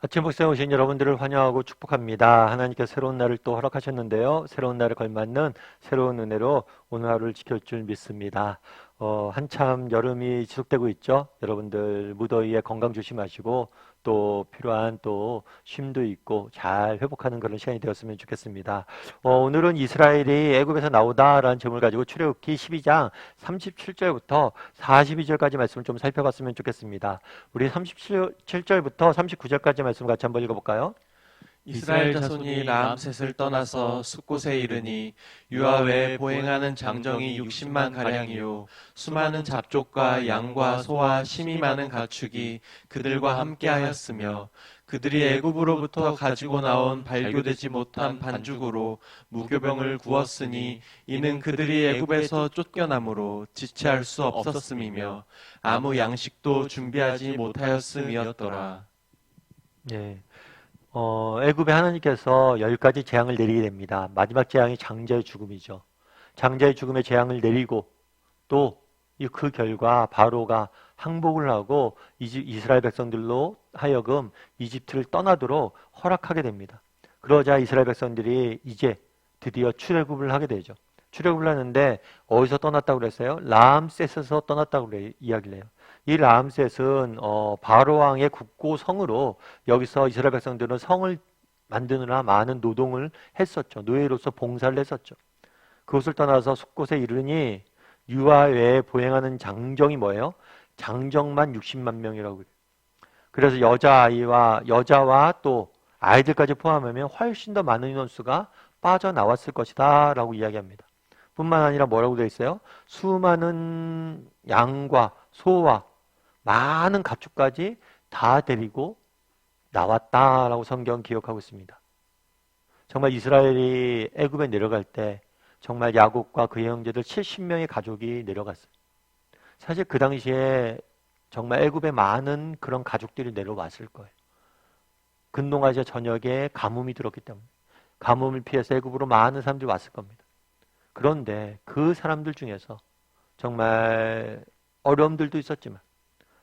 아침 복수에 오신 여러분들을 환영하고 축복합니다. 하나님께서 새로운 날을 또 허락하셨는데요. 새로운 날에 걸맞는 새로운 은혜로 오늘 하루를 지킬 줄 믿습니다. 한참 여름이 지속되고 있죠. 여러분들 무더위에 건강 조심하시고 또 필요한 또 쉼도 있고 잘 회복하는 그런 시간이 되었으면 좋겠습니다. 오늘은 이스라엘이 애굽에서 나오다라는 제목을 가지고 출애굽기 12장 37절부터 42절까지 말씀을 좀 살펴봤으면 좋겠습니다. 우리 37절부터 39절까지 말씀 같이 한번 읽어볼까요? 이스라엘 자손이 람셋을 떠나서 숫곳에 이르니 유아외에 보행하는 장정이 60만 가량이요 수많은 잡족과 양과 소와 심이 많은 가축이 그들과 함께하였으며 그들이 애굽으로부터 가지고 나온 발교되지 못한 반죽으로 무교병을 구웠으니 이는 그들이 애굽에서 쫓겨남으로 지체할 수 없었음이며 아무 양식도 준비하지 못하였음이었더라. 예. 애굽에 하나님께서 10가지 재앙을 내리게 됩니다. 마지막 재앙이 장자의 죽음이죠. 장자의 죽음의 재앙을 내리고 또 그 결과 바로가 항복을 하고 이스라엘 백성들로 하여금 이집트를 떠나도록 허락하게 됩니다. 그러자 이스라엘 백성들이 이제 드디어 출애굽을 하게 되죠. 출애굽을 하는데 어디서 떠났다고 그랬어요? 람셋에서 떠났다고 이야기를 해요. 이 람셋은 바로 왕의 국고 성으로 여기서 이스라엘 백성들은 성을 만드느라 많은 노동을 했었죠. 노예로서 봉사를 했었죠. 그곳을 떠나서 숫곳에 이르니 유아 외에 보행하는 장정이 뭐예요? 장정만 60만 명이라고 그래요. 그래서 여자와 또 아이들까지 포함하면 훨씬 더 많은 인원수가 빠져나왔을 것이다 라고 이야기합니다. 뿐만 아니라 뭐라고 되어 있어요? 수많은 양과 소와 많은 가축까지 다 데리고 나왔다라고 성경 기록하고 있습니다. 정말 이스라엘이 애굽에 내려갈 때 정말 야곱과 그의 형제들 70명의 가족이 내려갔어요. 사실 그 당시에 정말 애굽에 많은 그런 가족들이 내려왔을 거예요. 근동아시아 전역에 가뭄이 들었기 때문에 가뭄을 피해서 애굽으로 많은 사람들이 왔을 겁니다. 그런데 그 사람들 중에서 정말 어려움들도 있었지만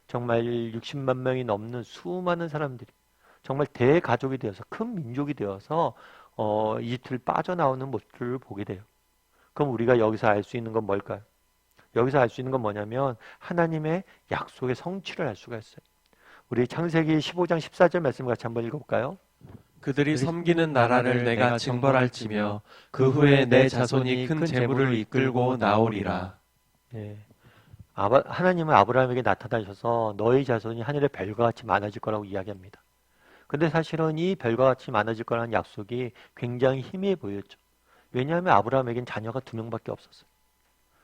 정말 60만 명이 넘는 수많은 사람들이 정말 대가족이 되어서 큰 민족이 되어서 이집트를 빠져나오는 모습들을 보게 돼요. 그럼 우리가 여기서 알 수 있는 건 뭘까요? 여기서 알 수 있는 건 뭐냐면 하나님의 약속의 성취를 알 수가 있어요. 우리 창세기 15장 14절 말씀 같이 한번 읽어볼까요? 그들이 섬기는 나라를 내가 징벌할지며 그 후에 내 자손이 큰 재물을 이끌고 나오리라. 예. 하나님은 아브라함에게 나타나셔서 너희 자손이 하늘의 별과 같이 많아질 거라고 이야기합니다. 근데 사실은 이 별과 같이 많아질 거라는 약속이 굉장히 희미해 보였죠. 왜냐하면 아브라함에겐 자녀가 2명밖에 없었어요.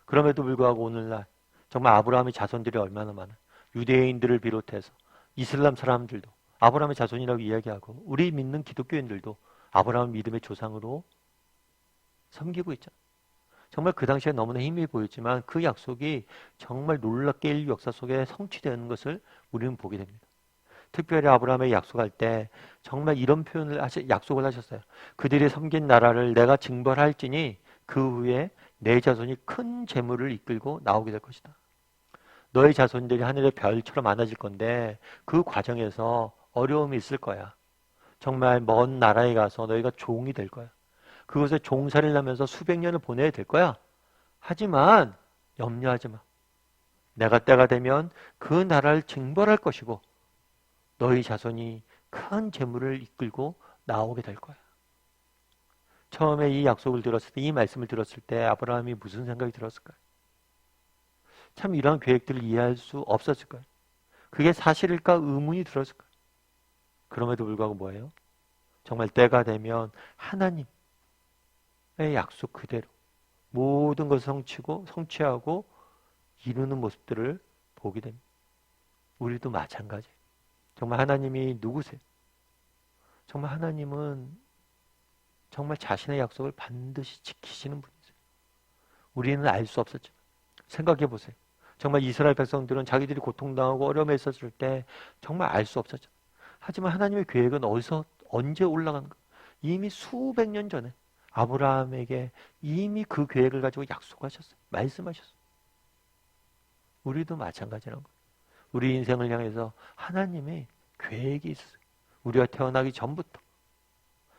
그럼에도 불구하고 오늘날 정말 아브라함의 자손들이 얼마나 많아요. 유대인들을 비롯해서 이슬람 사람들도 아브라함의 자손이라고 이야기하고 우리 믿는 기독교인들도 아브라함 믿음의 조상으로 섬기고 있잖아요. 정말 그 당시에 너무나 힘이 보였지만 그 약속이 정말 놀랍게 인류 역사 속에 성취되는 것을 우리는 보게 됩니다. 특별히 아브라함에게 약속할 때 정말 이런 약속을 하셨어요. 그들이 섬긴 나라를 내가 징벌할지니 그 후에 내 자손이 큰 재물을 이끌고 나오게 될 것이다. 너의 자손들이 하늘의 별처럼 많아질 건데 그 과정에서 어려움이 있을 거야. 정말 먼 나라에 가서 너희가 종이 될 거야. 그곳에 종살이를 하면서 수백 년을 보내야 될 거야. 하지만 염려하지 마. 내가 때가 되면 그 나라를 징벌할 것이고 너희 자손이 큰 재물을 이끌고 나오게 될 거야. 처음에 이 약속을 들었을 때, 이 말씀을 들었을 때 아브라함이 무슨 생각이 들었을까요? 참 이러한 계획들을 이해할 수 없었을까요? 그게 사실일까 의문이 들었을까요? 그럼에도 불구하고 뭐예요? 정말 때가 되면 하나님의 약속 그대로 모든 것을 성취하고 이루는 모습들을 보게 됩니다. 우리도 마찬가지. 정말 하나님이 누구세요? 정말 하나님은 정말 자신의 약속을 반드시 지키시는 분이세요. 우리는 알 수 없었지만 생각해 보세요. 정말 이스라엘 백성들은 자기들이 고통당하고 어려움에 있었을 때 정말 알 수 없었죠. 하지만 하나님의 계획은 언제 올라가는가? 이미 수백 년 전에 아브라함에게 이미 그 계획을 가지고 약속하셨어요. 말씀하셨어요. 우리도 마찬가지라는 거예요. 우리 인생을 향해서 하나님의 계획이 있어요. 우리가 태어나기 전부터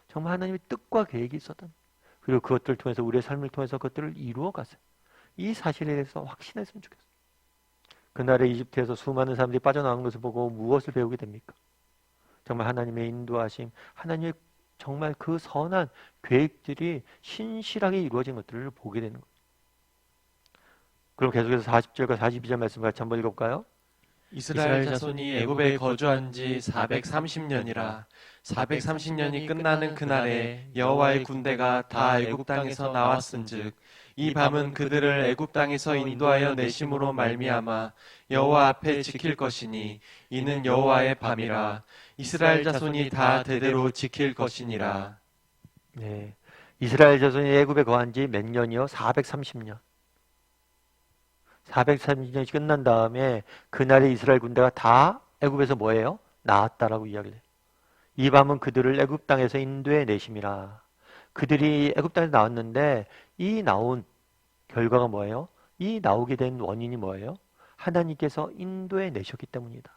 정말 하나님의 뜻과 계획이 있었던, 그리고 그것들을 통해서 우리의 삶을 통해서 그것들을 이루어 가세요. 이 사실에 대해서 확신했으면 좋겠어요. 그날의 이집트에서 수많은 사람들이 빠져나온 것을 보고 무엇을 배우게 됩니까? 정말 하나님의 인도하심, 하나님의 정말 그 선한 계획들이 신실하게 이루어진 것들을 보게 되는 거예요. 그럼 계속해서 40절과 42절 말씀 같이 한번 읽어볼까요? 이스라엘 자손이 애굽에 거주한 지 430년이라. 430년이 끝나는 그날에 여호와의 군대가 다 애굽 땅에서 나왔은즉 이 밤은 그들을 애굽 땅에서 인도하여 내심으로 말미암아 여호와 앞에 지킬 것이니 이는 여호와의 밤이라. 이스라엘 자손이 다 대대로 지킬 것이니라. 네, 이스라엘 자손이 애굽에 거한 지 몇 년이요? 430년. 430년이 끝난 다음에 그날에 이스라엘 군대가 다 애굽에서 뭐예요? 나왔다라고 이야기를 해요. 이 밤은 그들을 애굽 땅에서 인도해 내심이라. 그들이 애굽 땅에서 나왔는데 이 나온 결과가 뭐예요? 이 나오게 된 원인이 뭐예요? 하나님께서 인도해 내셨기 때문이다.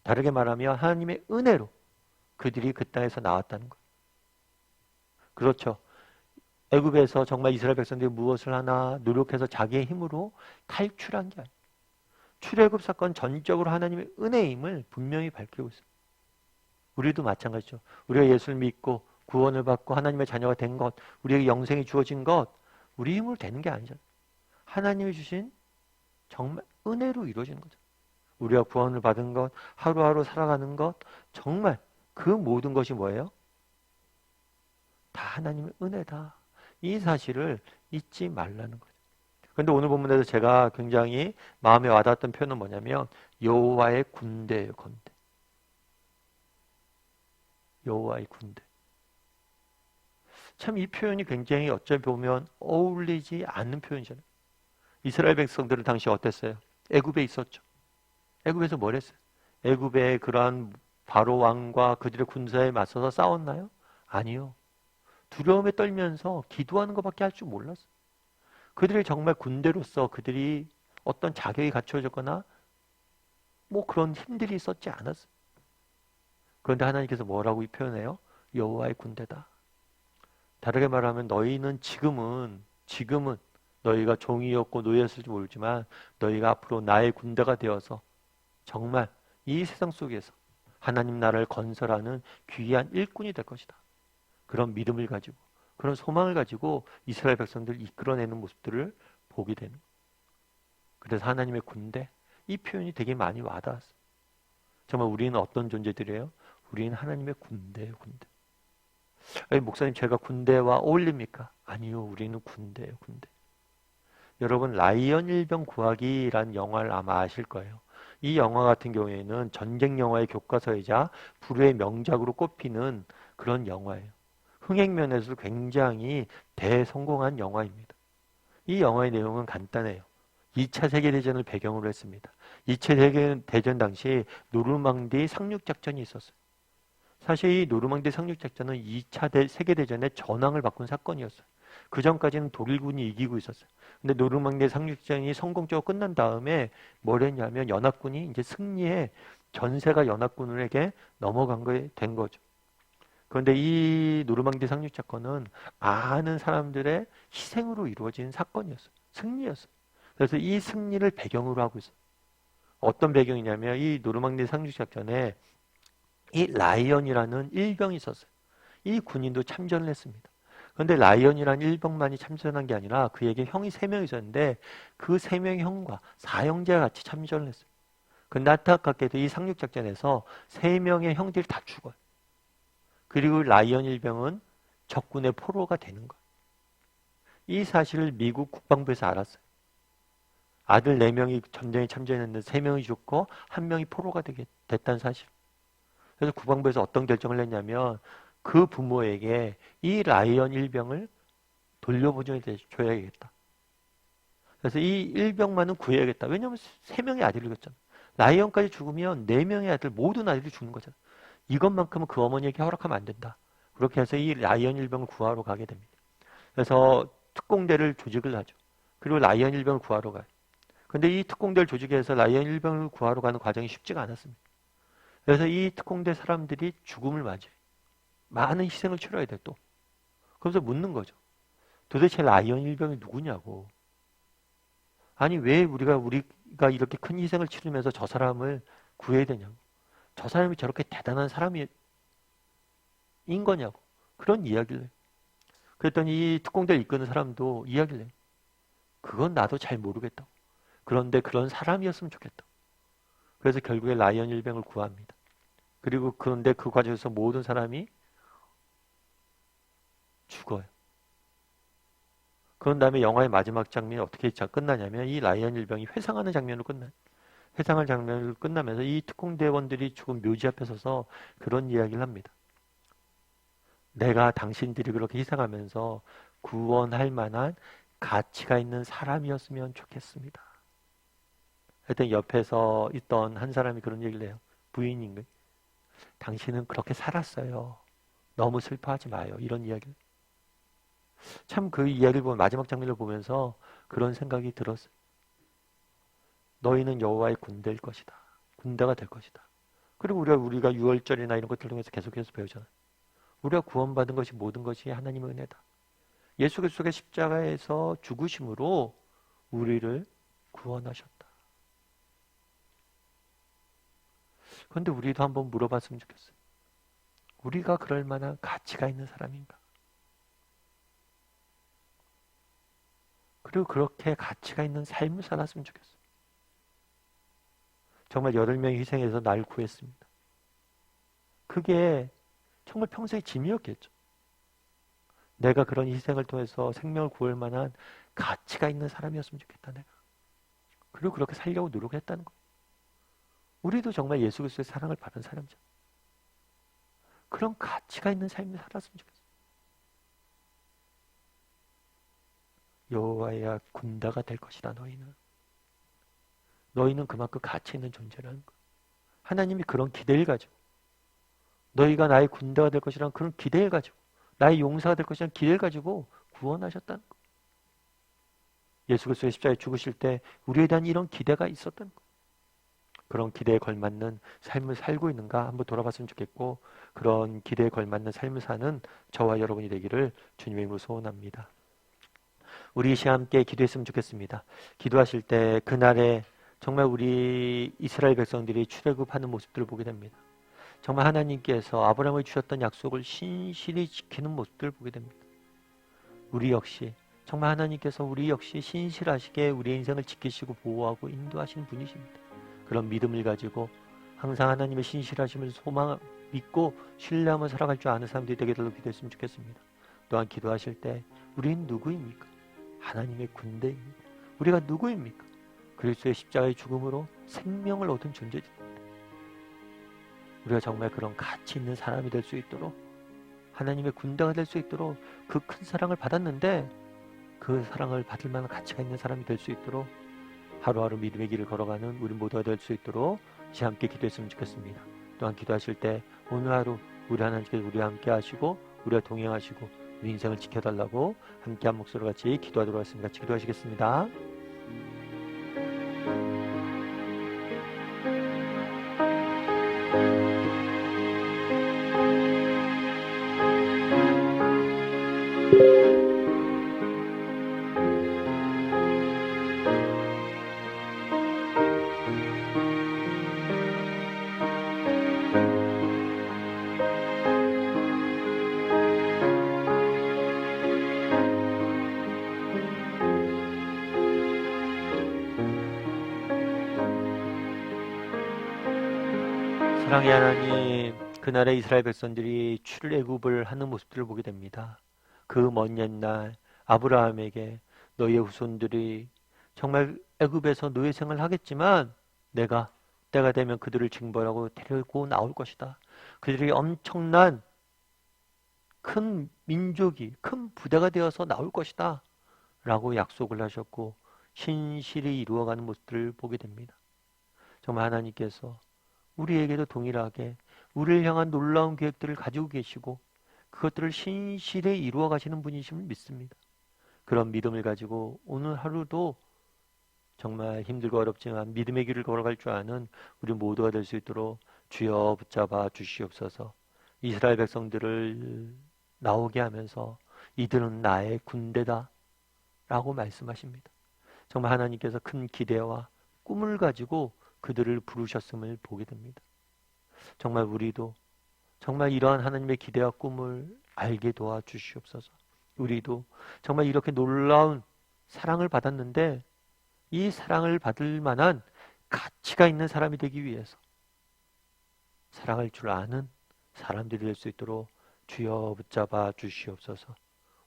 다르게 말하면 하나님의 은혜로 그들이 그 땅에서 나왔다는 거예요. 그렇죠. 애굽에서 정말 이스라엘 백성들이 무엇을 하나 노력해서 자기의 힘으로 탈출한 게 아니에요. 출애굽 사건 전적으로 하나님의 은혜임을 분명히 밝히고 있어요. 우리도 마찬가지죠. 우리가 예수를 믿고 구원을 받고 하나님의 자녀가 된 것, 우리에게 영생이 주어진 것, 우리 힘으로 되는 게 아니잖아요. 하나님이 주신 정말 은혜로 이루어지는 거죠. 우리가 구원을 받은 것, 하루하루 살아가는 것, 정말 그 모든 것이 뭐예요? 다 하나님의 은혜다. 이 사실을 잊지 말라는 거죠. 그런데 오늘 본문에서 제가 굉장히 마음에 와닿았던 표현은 뭐냐면 여호와의 군대예요. 군대. 여호와의 군대. 참 이 표현이 굉장히 어찌 보면 어울리지 않는 표현이잖아요. 이스라엘 백성들은 당시 어땠어요? 애굽에 있었죠. 애굽에서 뭘 했어요? 애굽의 그러한 바로 왕과 그들의 군사에 맞서서 싸웠나요? 아니요. 두려움에 떨면서 기도하는 것밖에 할 줄 몰랐어요. 그들이 정말 군대로서 그들이 어떤 자격이 갖춰졌거나 뭐 그런 힘들이 있었지 않았어요. 그런데 하나님께서 뭐라고 표현해요? 여호와의 군대다. 다르게 말하면 너희는 지금은 너희가 종이었고 노예였을지 모르지만 너희가 앞으로 나의 군대가 되어서 정말 이 세상 속에서 하나님 나라를 건설하는 귀한 일꾼이 될 것이다. 그런 믿음을 가지고 그런 소망을 가지고 이스라엘 백성들을 이끌어내는 모습들을 보게 되는 거예요. 그래서 하나님의 군대, 이 표현이 되게 많이 와닿았어요. 정말 우리는 어떤 존재들이에요? 우리는 하나님의 군대예요. 군대. 아니, 목사님 제가 군대와 어울립니까? 아니요. 우리는 군대예요. 군대. 여러분 라이언 일병 구하기라는 영화를 아마 아실 거예요. 이 영화 같은 경우에는 전쟁 영화의 교과서이자 불후의 명작으로 꼽히는 그런 영화예요. 흥행 면에서 굉장히 대성공한 영화입니다. 이 영화의 내용은 간단해요. 2차 세계대전을 배경으로 했습니다. 2차 세계대전 당시 노르망디 상륙작전이 있었어요. 사실 이 노르망디 상륙작전은 2차 세계대전의 전황을 바꾼 사건이었어요. 그 전까지는 독일군이 이기고 있었어요. 근데 노르망디 상륙작전이 성공적으로 끝난 다음에 뭘 했냐면 연합군이 이제 승리해 전세가 연합군에게 넘어간 게 된 거죠. 그런데 이 노르망디 상륙작전은 많은 사람들의 희생으로 이루어진 사건이었어요. 승리였어요. 그래서 이 승리를 배경으로 하고 있어요. 어떤 배경이냐면 이 노르망디 상륙작전에 이 라이언이라는 일병이 있었어요. 이 군인도 참전을 했습니다. 그런데 라이언이라는 일병만이 참전한 게 아니라 그에게 형이 3명 있었는데 그 3명의 형과 4형제가 같이 참전을 했어요. 그런데 안타깝게도 이 상륙작전에서 3명의 형들이 다 죽어요. 그리고 라이언 일병은 적군의 포로가 되는 거예요. 이 사실을 미국 국방부에서 알았어요. 아들 4명이 전쟁에 참전했는데 3명이 죽고 1명이 포로가 됐다는 사실. 그래서 국방부에서 어떤 결정을 했냐면 그 부모에게 이 라이언 일병을 돌려보존해 줘야겠다. 그래서 이 일병만은 구해야겠다. 왜냐하면 3명의 아들이 죽었잖아. 라이언까지 죽으면 4명의 아들, 모든 아들이 죽는 거잖아. 이것만큼은 그 어머니에게 허락하면 안 된다. 그렇게 해서 이 라이언 일병을 구하러 가게 됩니다. 그래서 특공대를 조직을 하죠. 그리고 라이언 일병을 구하러 가요. 근데 이 특공대를 조직해서 라이언 일병을 구하러 가는 과정이 쉽지가 않았습니다. 그래서 이 특공대 사람들이 죽음을 맞이해. 많은 희생을 치러야 돼 또. 그래서 묻는 거죠. 도대체 라이언 일병이 누구냐고. 아니 왜 우리가 이렇게 큰 희생을 치르면서 저 사람을 구해야 되냐고. 저 사람이 저렇게 대단한 사람인 거냐고. 그런 이야기를 해요. 그랬더니 이 특공대를 이끄는 사람도 이야기를 해요. 그건 나도 잘 모르겠다고. 그런데 그런 사람이었으면 좋겠다. 그래서 결국에 라이언 일병을 구합니다. 그리고 그런데 그 과정에서 모든 사람이 죽어요. 그런 다음에 영화의 마지막 장면이 어떻게 끝나냐면 이 라이언 일병이 회상하는 장면으로 끝나요. 회상할 장면을 끝나면서 이 특공대원들이 죽은 묘지 앞에 서서 그런 이야기를 합니다. 내가 당신들이 그렇게 희생하면서 구원할 만한 가치가 있는 사람이었으면 좋겠습니다. 하여튼 옆에서 있던 한 사람이 그런 얘기를 해요. 부인인 거예요. 당신은 그렇게 살았어요. 너무 슬퍼하지 마요. 이런 이야기를. 참 그 이야기를 보면 마지막 장면을 보면서 그런 생각이 들었어요. 너희는 여호와의 군대일 것이다. 군대가 될 것이다. 그리고 우리가 유월절이나 이런 것들 통해서 계속해서 배우잖아요. 우리가 구원받은 것이 모든 것이 하나님의 은혜다. 예수 그리스도의 십자가에서 죽으심으로 우리를 구원하셨다. 그런데 우리도 한번 물어봤으면 좋겠어요. 우리가 그럴 만한 가치가 있는 사람인가? 그리고 그렇게 가치가 있는 삶을 살았으면 좋겠어요. 정말 8명이 희생해서 날 구했습니다. 그게 정말 평생의 짐이었겠죠. 내가 그런 희생을 통해서 생명을 구할 만한 가치가 있는 사람이었으면 좋겠다, 내가. 그리고 그렇게 살려고 노력했다는 거예요. 우리도 정말 예수 그리스도의 사랑을 받은 사람이죠. 그런 가치가 있는 삶을 살았으면 좋겠어요. 여호와의 군대가 될 것이다, 너희는. 너희는 그만큼 가치 있는 존재라는 거예요. 하나님이 그런 기대를 가지고 너희가 나의 군대가 될 것이라는 그런 기대를 가지고 나의 용사가 될 것이라는 기대를 가지고 구원하셨다는 거예요. 예수 그리스도의 십자가에 죽으실 때 우리에 대한 이런 기대가 있었다는 거예요. 그런 기대에 걸맞는 삶을 살고 있는가 한번 돌아봤으면 좋겠고 그런 기대에 걸맞는 삶을 사는 저와 여러분이 되기를 주님의 이름으로 소원합니다. 우리 이 시간 함께 기도했으면 좋겠습니다. 기도하실 때 그날에 정말 우리 이스라엘 백성들이 출애굽하는 모습들을 보게 됩니다. 정말 하나님께서 아브라함을 주셨던 약속을 신실히 지키는 모습들을 보게 됩니다. 우리 역시 정말 하나님께서 우리 역시 신실하시게 우리의 인생을 지키시고 보호하고 인도하시는 분이십니다. 그런 믿음을 가지고 항상 하나님의 신실하심을 믿고 신뢰하며 살아갈 줄 아는 사람들이 되게 달라고 기도했으면 좋겠습니다. 또한 기도하실 때 우리는 누구입니까? 하나님의 군대입니다. 우리가 누구입니까? 그리스도의 십자가의 죽음으로 생명을 얻은 존재입니다. 우리가 정말 그런 가치 있는 사람이 될 수 있도록 하나님의 군대가 될 수 있도록 그 큰 사랑을 받았는데 그 사랑을 받을 만한 가치가 있는 사람이 될 수 있도록 하루하루 믿음의 길을 걸어가는 우리 모두가 될 수 있도록 이제 함께 기도했으면 좋겠습니다. 또한 기도하실 때 오늘 하루 우리 하나님께서 우리와 함께 하시고 우리와 동행하시고 우리 인생을 지켜달라고 함께 한 목소리로 같이 기도하도록 하겠습니다. 같이 기도하시겠습니다. 사랑의 하나님, 그날의 이스라엘 백성들이 출애굽을 하는 모습들을 보게 됩니다. 그 먼 옛날 아브라함에게 너희의 후손들이 정말 애굽에서 노예 생활을 하겠지만 내가 때가 되면 그들을 징벌하고 데리고 나올 것이다. 그들이 엄청난 큰 민족이 큰 부대가 되어서 나올 것이다. 라고 약속을 하셨고 신실히 이루어가는 모습들을 보게 됩니다. 정말 하나님께서 우리에게도 동일하게 우리를 향한 놀라운 계획들을 가지고 계시고 그것들을 신실히 이루어 가시는 분이심을 믿습니다. 그런 믿음을 가지고 오늘 하루도 정말 힘들고 어렵지만 믿음의 길을 걸어갈 줄 아는 우리 모두가 될 수 있도록 주여 붙잡아 주시옵소서. 이스라엘 백성들을 나오게 하면서 이들은 나의 군대다 라고 말씀하십니다. 정말 하나님께서 큰 기대와 꿈을 가지고 그들을 부르셨음을 보게 됩니다. 정말 우리도 정말 이러한 하나님의 기대와 꿈을 알게 도와주시옵소서. 우리도 정말 이렇게 놀라운 사랑을 받았는데 이 사랑을 받을 만한 가치가 있는 사람이 되기 위해서 사랑할 줄 아는 사람들이 될 수 있도록 주여 붙잡아 주시옵소서.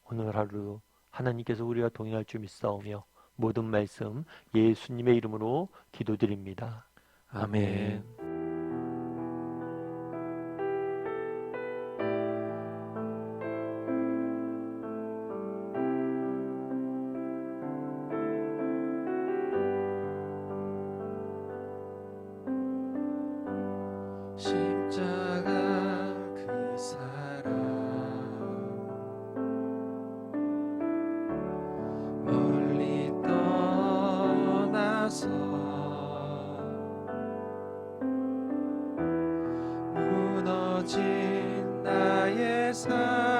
오늘 하루 하나님께서 우리와 동행할 줄 믿사오며 모든 말씀 예수님의 이름으로 기도드립니다. 아멘. 십자가 그 사랑 멀리 떠나서 무너진 나의 삶